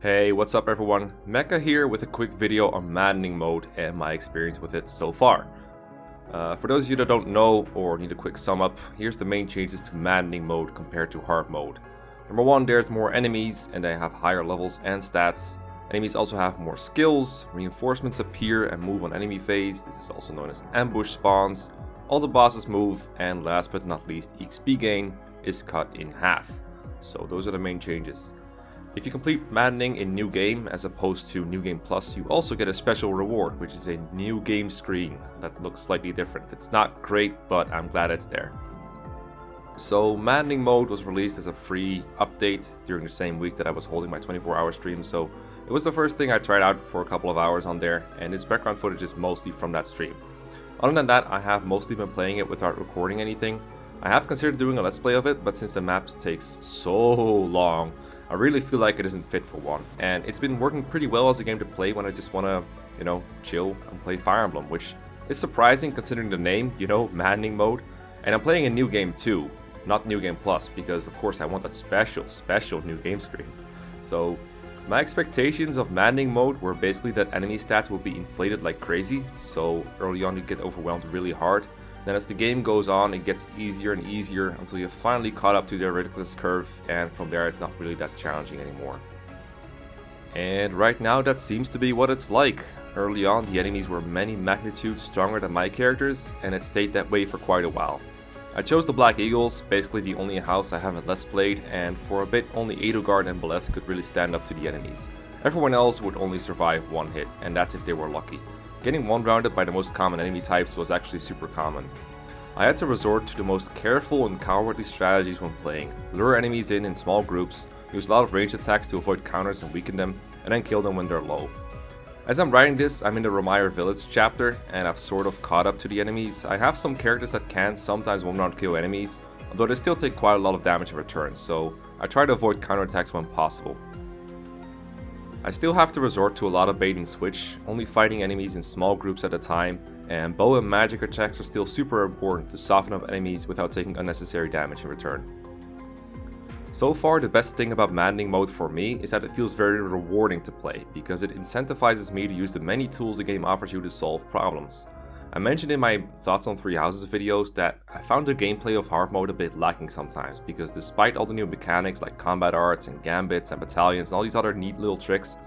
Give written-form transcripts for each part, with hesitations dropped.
Hey, what's up everyone? Mekkah here with a quick video on Maddening mode and my experience with it so far. For those of you that don't know or need a quick sum up, here's the main changes to Maddening mode compared to hard mode. Number one, there's more enemies and they have higher levels and stats. Enemies also have more skills, reinforcements appear and move on enemy phase, this is also known as ambush spawns. All the bosses move, and last but not least, XP gain is cut in half. So those are the main changes. If you complete Maddening in New Game as opposed to New Game Plus, you also get a special reward, which is a new game screen that looks slightly different. It's not great, but I'm glad it's there. So Maddening mode was released as a free update during the same week that I was holding my 24-hour stream, so it was the first thing I tried out for a couple of hours on there, and its background footage is mostly from that stream. Other than that, I have mostly been playing it without recording anything. I have considered doing a let's play of it, but since the maps takes so long, I really feel like it isn't fit for one. And it's been working pretty well as a game to play when I just want to, chill and play Fire Emblem, which is surprising considering the name, Maddening mode. And I'm playing a New Game too, not New Game Plus, because of course I want that special new game screen. So my expectations of Maddening mode were basically that enemy stats will be inflated like crazy, so early on you get overwhelmed really hard. Then as the game goes on, it gets easier and easier until you've finally caught up to the ridiculous curve, and from there it's not really that challenging anymore. And right now that seems to be what it's like. Early on the enemies were many magnitudes stronger than my characters, and it stayed that way for quite a while. I chose the Black Eagles, basically the only house I haven't let's played, and for a bit only Edelgard and Beleth could really stand up to the enemies. Everyone else would only survive one hit, and that's if they were lucky. Getting one-rounded by the most common enemy types was actually super common. I had to resort to the most careful and cowardly strategies when playing. Lure enemies in small groups, use a lot of ranged attacks to avoid counters and weaken them, and then kill them when they're low. As I'm writing this, I'm in the Ramire Village chapter, and I've sort of caught up to the enemies. I have some characters that can sometimes one-round kill enemies, although they still take quite a lot of damage in return, so I try to avoid counterattacks when possible. I still have to resort to a lot of bait and switch, only fighting enemies in small groups at a time, and bow and magic attacks are still super important to soften up enemies without taking unnecessary damage in return. So far, the best thing about Maddening mode for me is that it feels very rewarding to play, because it incentivizes me to use the many tools the game offers you to solve problems. I mentioned in my Thoughts on Three Houses videos that I found the gameplay of hard mode a bit lacking sometimes, because despite all the new mechanics like combat arts and gambits and battalions and all these other neat little tricks,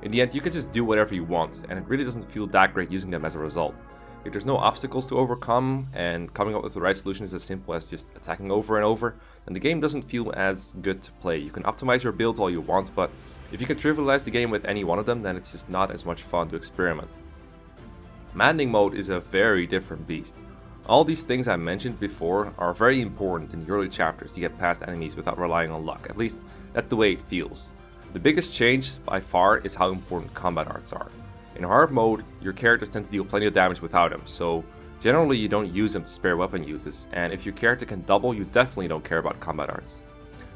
in the end you can just do whatever you want, and it really doesn't feel that great using them as a result. If there's no obstacles to overcome and coming up with the right solution is as simple as just attacking over and over, then the game doesn't feel as good to play. You can optimize your builds all you want, but if you can trivialize the game with any one of them, then it's just not as much fun to experiment. Maddening mode is a very different beast. All these things I mentioned before are very important in the early chapters to get past enemies without relying on luck, at least that's the way it feels. The biggest change by far is how important combat arts are. In hard mode, your characters tend to deal plenty of damage without them, so generally you don't use them to spare weapon uses, and if your character can double, you definitely don't care about combat arts.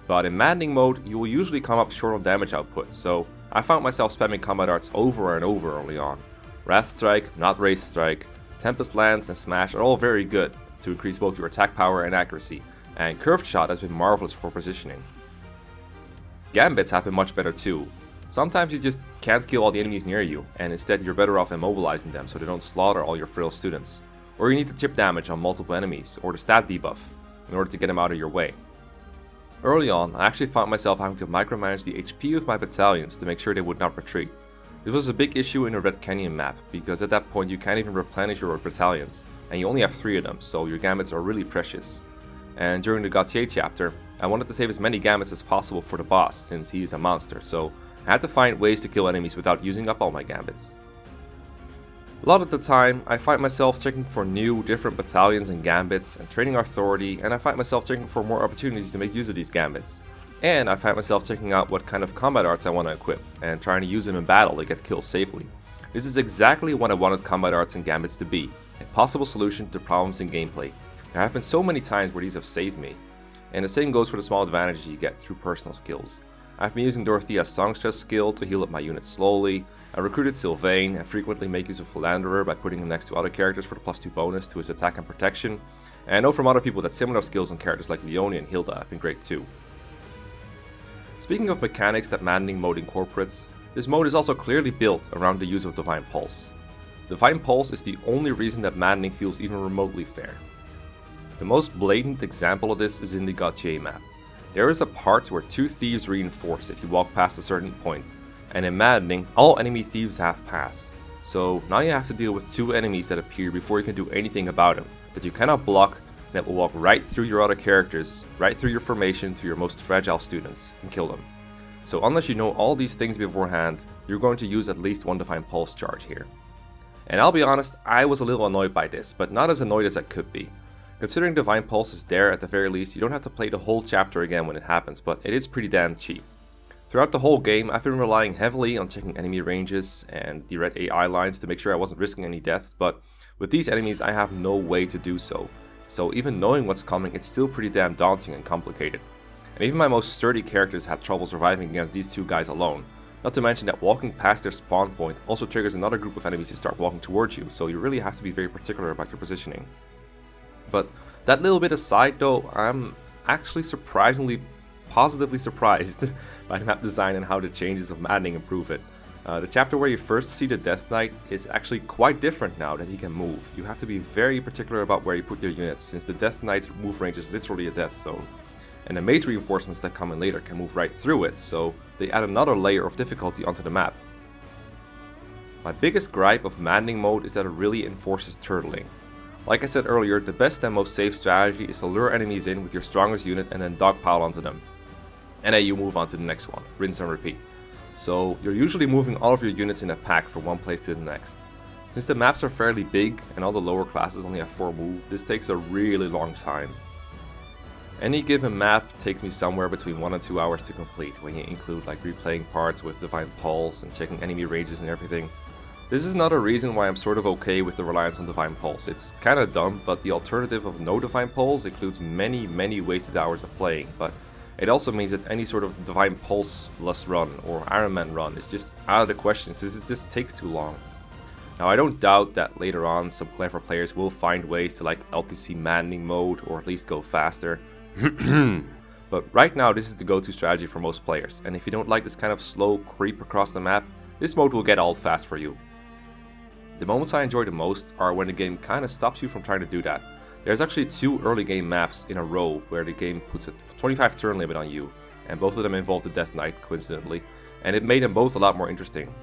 But in Maddening mode, you will usually come up short on damage output, so I found myself spamming combat arts over and over early on. Wrath Strike, Not Race Strike, Tempest Lance and Smash are all very good to increase both your attack power and accuracy, and Curved Shot has been marvelous for positioning. Gambits have been much better too. Sometimes you just can't kill all the enemies near you, and instead you're better off immobilizing them so they don't slaughter all your frail students. Or you need to chip damage on multiple enemies, or the stat debuff, in order to get them out of your way. Early on, I actually found myself having to micromanage the HP of my battalions to make sure they would not retreat. This was a big issue in the Red Canyon map, because at that point you can't even replenish your battalions, and you only have 3 of them, so your gambits are really precious. And during the Gautier chapter, I wanted to save as many gambits as possible for the boss, since he is a monster, so I had to find ways to kill enemies without using up all my gambits. A lot of the time, I find myself checking for new, different battalions and gambits, and training authority, and I find myself checking for more opportunities to make use of these gambits. And I find myself checking out what kind of combat arts I want to equip, and trying to use them in battle to get kills safely. This is exactly what I wanted combat arts and gambits to be, a possible solution to problems in gameplay. There have been so many times where these have saved me, and the same goes for the small advantages you get through personal skills. I've been using Dorothea's Songstress skill to heal up my units slowly, I recruited Sylvain and frequently make use of Philanderer by putting him next to other characters for the +2 bonus to his attack and protection, and I know from other people that similar skills on characters like Leonie and Hilda have been great too. Speaking of mechanics that Maddening mode incorporates, this mode is also clearly built around the use of Divine Pulse. Divine Pulse is the only reason that Maddening feels even remotely fair. The most blatant example of this is in the Gautier map. There is a part where 2 thieves reinforce if you walk past a certain point, and in Maddening, all enemy thieves have pass. So now you have to deal with 2 enemies that appear before you can do anything about them, that you cannot block, and that will walk right through your other characters, right through your formation to your most fragile students, and kill them. So unless you know all these things beforehand, you're going to use at least 1 Divine Pulse charge here. And I'll be honest, I was a little annoyed by this, but not as annoyed as I could be. Considering Divine Pulse is there at the very least, you don't have to play the whole chapter again when it happens, but it is pretty damn cheap. Throughout the whole game, I've been relying heavily on checking enemy ranges and the red AI lines to make sure I wasn't risking any deaths, but with these enemies I have no way to do so. So even knowing what's coming, it's still pretty damn daunting and complicated. And even my most sturdy characters had trouble surviving against these 2 guys alone. Not to mention that walking past their spawn point also triggers another group of enemies to start walking towards you, so you really have to be very particular about your positioning. But that little bit aside though, I'm actually positively surprised by the map design and how the changes of Maddening improve it. The chapter where you first see the Death Knight is actually quite different now that he can move. You have to be very particular about where you put your units, since the Death Knight's move range is literally a death zone. And the mage reinforcements that come in later can move right through it, so they add another layer of difficulty onto the map. My biggest gripe of Maddening mode is that it really enforces turtling. Like I said earlier, the best and most safe strategy is to lure enemies in with your strongest unit and then dogpile onto them. And then you move on to the next one, rinse and repeat. So you're usually moving all of your units in a pack from one place to the next. Since the maps are fairly big and all the lower classes only have 4 moves, this takes a really long time. Any given map takes me somewhere between 1 and 2 hours to complete when you include like replaying parts with Divine Pulse and checking enemy ranges and everything. This is another reason why I'm sort of okay with the reliance on Divine Pulse. It's kinda dumb, but the alternative of no Divine Pulse includes many wasted hours of playing, but it also means that any sort of Divine Pulse-less run or Iron Man run is just out of the question since it just takes too long. Now I don't doubt that later on some clever players will find ways to like LTC Maddening mode or at least go faster. But right now this is the go-to strategy for most players, and if you don't like this kind of slow creep across the map, this mode will get old fast for you. The moments I enjoy the most are when the game kinda stops you from trying to do that. There's actually 2 early game maps in a row where the game puts a 25 turn limit on you, and both of them involve the Death Knight, coincidentally, and it made them both a lot more interesting.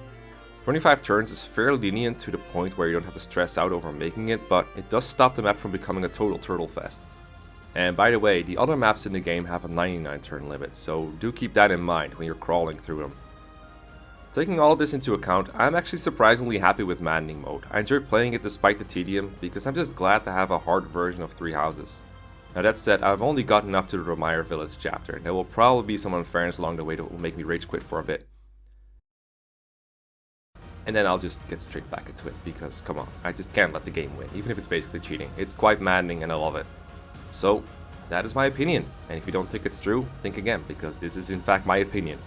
25 turns is fairly lenient to the point where you don't have to stress out over making it, but it does stop the map from becoming a total turtle fest. And by the way, the other maps in the game have a 99 turn limit, so do keep that in mind when you're crawling through them. Taking all of this into account, I'm actually surprisingly happy with Maddening mode. I enjoy playing it despite the tedium, because I'm just glad to have a hard version of 3 houses. Now that said, I've only gotten up to the Romire Village chapter. There will probably be some unfairness along the way that will make me rage quit for a bit. And then I'll just get straight back into it, because come on, I just can't let the game win, even if it's basically cheating. It's quite maddening and I love it. So, that is my opinion, and if you don't think it's true, think again, because this is in fact my opinion.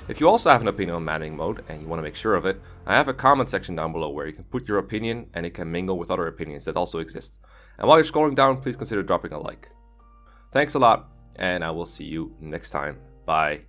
If you also have an opinion on Maddening mode, and you want to make sure of it, I have a comment section down below where you can put your opinion and it can mingle with other opinions that also exist. And while you're scrolling down, please consider dropping a like. Thanks a lot, and I will see you next time. Bye.